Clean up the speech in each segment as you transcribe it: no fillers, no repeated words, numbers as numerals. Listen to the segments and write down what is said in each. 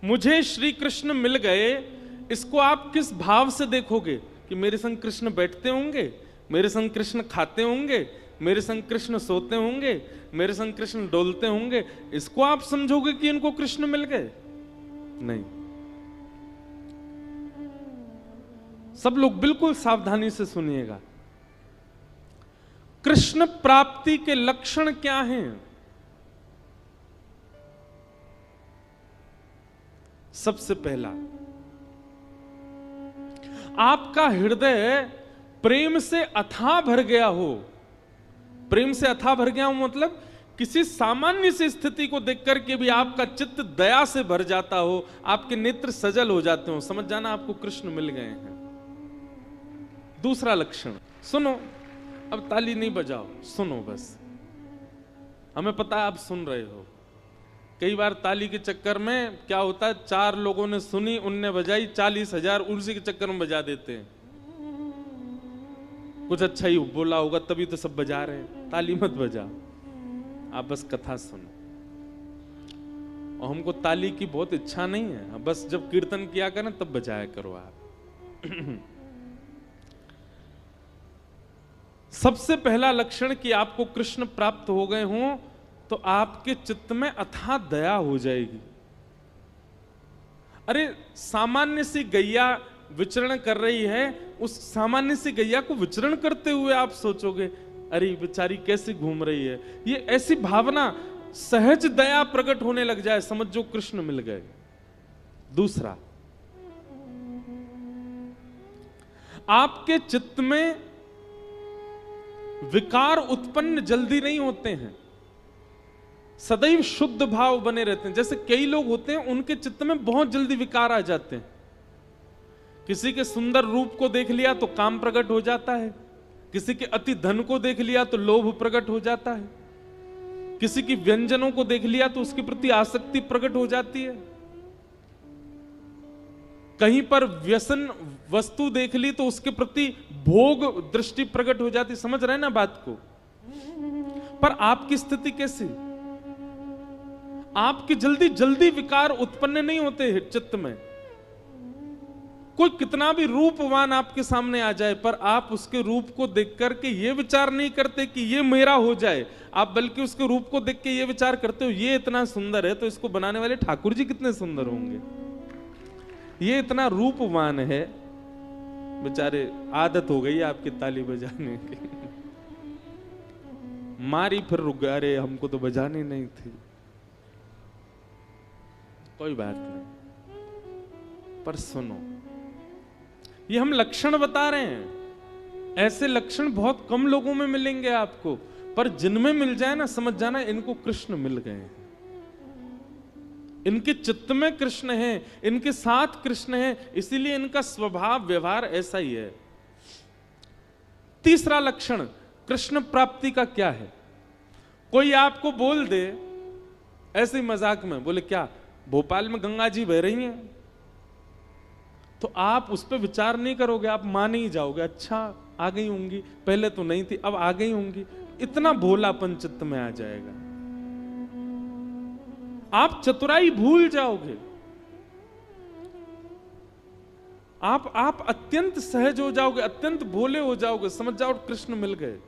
मुझे श्री कृष्ण मिल गए, इसको आप किस भाव से देखोगे? कि मेरे संग कृष्ण बैठते होंगे, मेरे संग कृष्ण खाते होंगे, मेरे संग कृष्ण सोते होंगे, मेरे संग कृष्ण डोलते होंगे, इसको आप समझोगे कि इनको कृष्ण मिल गए? नहीं। सब लोग बिल्कुल सावधानी से सुनिएगा। कृष्ण प्राप्ति के लक्षण क्या हैं? सबसे पहला, आपका हृदय प्रेम से अथाह भर गया हो। प्रेम से अथाह भर गया हो मतलब किसी सामान्य सी स्थिति को देख करके भी आपका चित्त दया से भर जाता हो, आपके नेत्र सजल हो जाते हो, समझ जाना आपको कृष्ण मिल गए हैं। दूसरा लक्षण, सुनो, अब ताली नहीं बजाओ, सुनो बस। हमें पता है आप सुन रहे हो। कई बार ताली के चक्कर में क्या होता है, 4 लोगों ने सुनी, उनने बजाई, 40,000 उसी के चक्कर में बजा देते हैं। कुछ अच्छा ही बोला होगा तभी तो सब बजा रहे हैं। ताली मत बजाओ, आप बस कथा सुनो। और हमको ताली की बहुत इच्छा नहीं है, बस जब कीर्तन किया करें तब बजाया करो आप। सबसे पहला लक्षण कि आपको कृष्ण प्राप्त हो गए हों तो आपके चित्त में अथाह दया हो जाएगी। अरे सामान्य सी गैया विचरण कर रही है, उस सामान्य सी गैया को विचरण करते हुए आप सोचोगे अरे बेचारी कैसे घूम रही है, ये ऐसी भावना, सहज दया प्रकट होने लग जाए, समझो कृष्ण मिल गए। दूसरा, आपके चित्त में विकार उत्पन्न जल्दी नहीं होते हैं, सदैव शुद्ध भाव बने रहते हैं। जैसे कई लोग होते हैं उनके चित्त में बहुत जल्दी विकार आ जाते हैं। किसी के सुंदर रूप को देख लिया तो काम प्रकट हो जाता है, किसी के अति धन को देख लिया तो लोभ प्रकट हो जाता है, किसी की व्यंजनों को देख लिया तो उसके प्रति आसक्ति प्रकट हो जाती है, कहीं पर व्यसन वस्तु देख ली तो उसके प्रति भोग दृष्टि प्रकट हो जाती। समझ रहे ना बात को? पर आपकी स्थिति कैसी? आपके जल्दी जल्दी विकार उत्पन्न नहीं होते चित्त में। कोई कितना भी रूपवान आपके सामने आ जाए पर आप उसके रूप को देख करके ये विचार नहीं करते कि ये मेरा हो जाए, आप बल्कि उसके रूप को देख के ये विचार करते हो ये इतना सुंदर है तो इसको बनाने वाले ठाकुर जी कितने सुंदर होंगे, ये इतना रूपवान है, बेचारे आदत हो गई आपकी ताली बजाने की। मारी फिर रुक गए, अरे हमको तो बजानी नहीं थी। कोई बात नहीं, पर सुनो, ये हम लक्षण बता रहे हैं। ऐसे लक्षण बहुत कम लोगों में मिलेंगे आपको, पर जिनमें मिल जाए ना समझ जाना इनको कृष्ण मिल गए हैं। इनके चित्त में कृष्ण है, इनके साथ कृष्ण है, इसीलिए इनका स्वभाव व्यवहार ऐसा ही है। तीसरा लक्षण कृष्ण प्राप्ति का क्या है? कोई आपको बोल दे ऐसे ही मजाक में, बोले क्या भोपाल में गंगा जी बह रही हैं, तो आप उस पर विचार नहीं करोगे, आप मान ही जाओगे, अच्छा आ गई होंगी, पहले तो नहीं थी अब आ गई होंगी। इतना भोलापन चित्त में आ जाएगा, आप चतुराई भूल जाओगे, आप अत्यंत सहज हो जाओगे, अत्यंत भोले हो जाओगे, समझ जाओ कृष्ण मिल गए।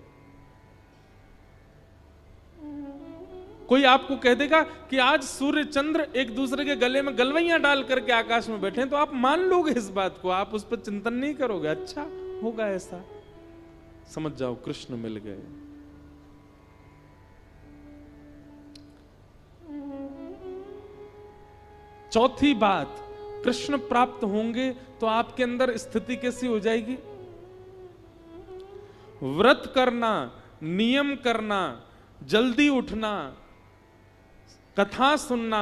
कोई आपको कह देगा कि आज सूर्य चंद्र एक दूसरे के गले में गलवैयां डाल करके आकाश में बैठे हैं, तो आप मान लोगे इस बात को, आप उस पर चिंतन नहीं करोगे, अच्छा होगा ऐसा, समझ जाओ कृष्ण मिल गए। चौथी बात, कृष्ण प्राप्त होंगे तो आपके अंदर स्थिति कैसी हो जाएगी? व्रत करना, नियम करना, जल्दी उठना, कथा सुनना,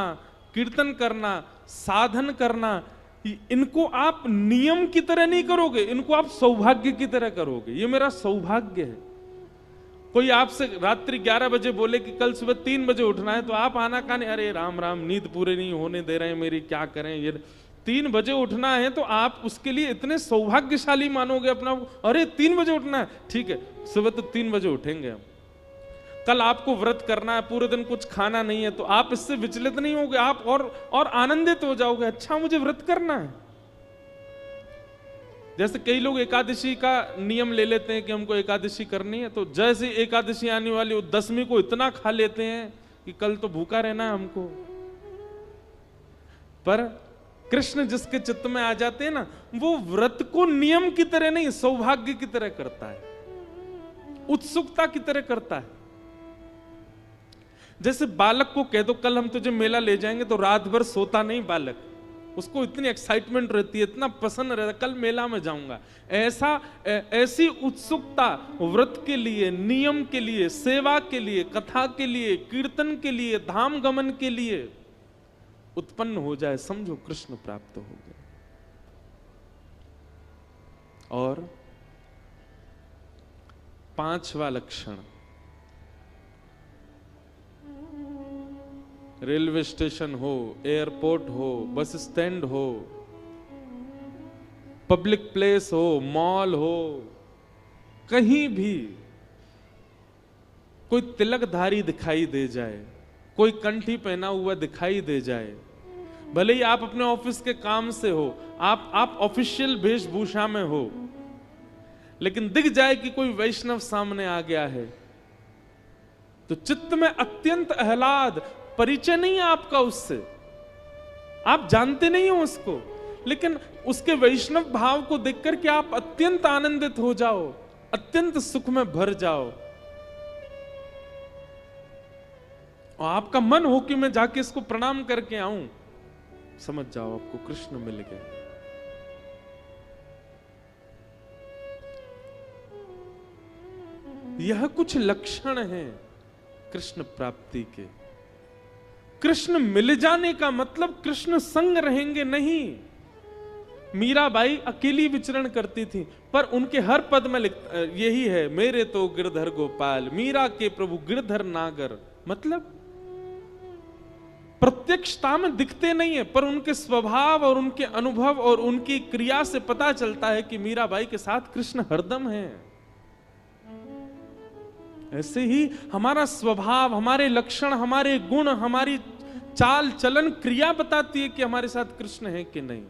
कीर्तन करना, साधन करना, इनको आप नियम की तरह नहीं करोगे, इनको आप सौभाग्य की तरह करोगे। ये मेरा सौभाग्य है। कोई आपसे रात्रि 11 बजे बोले कि कल सुबह 3 बजे उठना है, तो आप आना काने, अरे राम राम नींद पूरे नहीं होने दे रहे हैं मेरी, क्या करें, ये 3 बजे उठना है, तो आप उसके लिए इतने सौभाग्यशाली मानोगे अपना। अरे 3 बजे उठना है, ठीक है सुबह तो 3 बजे उठेंगे हम। कल आपको व्रत करना है, पूरे दिन कुछ खाना नहीं है, तो आप इससे विचलित नहीं होगे, आप और आनंदित हो जाओगे, अच्छा मुझे व्रत करना है। जैसे कई लोग एकादशी का नियम ले लेते हैं कि हमको एकादशी करनी है, तो जैसे एकादशी आने वाली, वो 10वीं को इतना खा लेते हैं कि कल तो भूखा रहना है हमको। पर कृष्ण जिसके चित्त में आ जाते हैं ना, वो व्रत को नियम की तरह नहीं, सौभाग्य की तरह करता है, उत्सुकता की तरह करता है। जैसे बालक को कह दो कल हम तुझे मेला ले जाएंगे, तो रात भर सोता नहीं बालक, उसको इतनी एक्साइटमेंट रहती है, इतना पसंद रहता है, कल मेला में जाऊंगा। ऐसी उत्सुकता व्रत के लिए, नियम के लिए, सेवा के लिए, कथा के लिए, कीर्तन के लिए, धाम गमन के लिए उत्पन्न हो जाए, समझो कृष्ण प्राप्त हो गए। और 5वां लक्षण, रेलवे स्टेशन हो, एयरपोर्ट हो, बस स्टैंड हो, पब्लिक प्लेस हो, मॉल हो, कहीं भी कोई तिलकधारी दिखाई दे जाए, कोई कंठी पहना हुआ दिखाई दे जाए, भले ही आप अपने ऑफिस के काम से हो, आप ऑफिशियल वेशभूषा में हो, लेकिन दिख जाए कि कोई वैष्णव सामने आ गया है, तो चित्त में अत्यंत आह्लाद, परिचय नहीं है आपका उससे, आप जानते नहीं हो उसको, लेकिन उसके वैष्णव भाव को देखकर के आप अत्यंत आनंदित हो जाओ, अत्यंत सुख में भर जाओ, और आपका मन हो कि मैं जाके इसको प्रणाम करके आऊं, समझ जाओ आपको कृष्ण मिल गए। यह कुछ लक्षण हैं कृष्ण प्राप्ति के। कृष्ण मिल जाने का मतलब कृष्ण संग रहेंगे नहीं। मीराबाई अकेली विचरण करती थी, पर उनके हर पद में यही है, मेरे तो गिरधर गोपाल, मीरा के प्रभु गिरधर नागर। मतलब प्रत्यक्षता में दिखते नहीं है, पर उनके स्वभाव और उनके अनुभव और उनकी क्रिया से पता चलता है कि मीराबाई के साथ कृष्ण हरदम है। ऐसे ही हमारा स्वभाव, हमारे लक्षण, हमारे गुण, हमारी चाल चलन, क्रिया बताती है कि हमारे साथ कृष्ण है कि नहीं।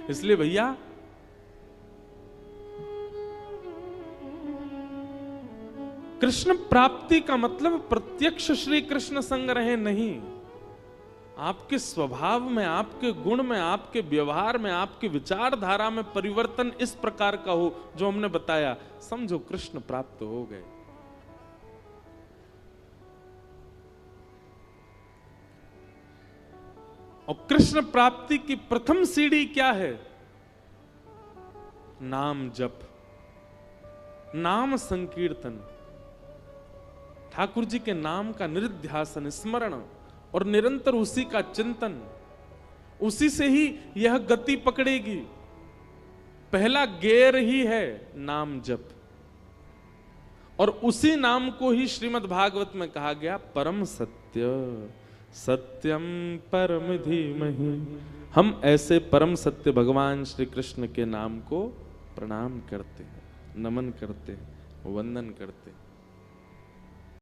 इसलिए भैया कृष्ण प्राप्ति का मतलब प्रत्यक्ष श्री कृष्ण संग रहे नहीं, आपके स्वभाव में, आपके गुण में, आपके व्यवहार में, आपके विचारधारा में परिवर्तन इस प्रकार का हो जो हमने बताया, समझो कृष्ण प्राप्त हो गए। और कृष्ण प्राप्ति की प्रथम सीढ़ी क्या है? नाम जप, नाम संकीर्तन, ठाकुर जी के नाम का निरुध्यासन, स्मरण और निरंतर उसी का चिंतन, उसी से ही यह गति पकड़ेगी। पहला गेर ही है नाम जप, और उसी नाम को ही श्रीमद् भागवत में कहा गया परम सत्य, सत्यम परम धीमहि। हम ऐसे परम सत्य भगवान श्री कृष्ण के नाम को प्रणाम करते हैं, नमन करते हैं, वंदन करते हैं।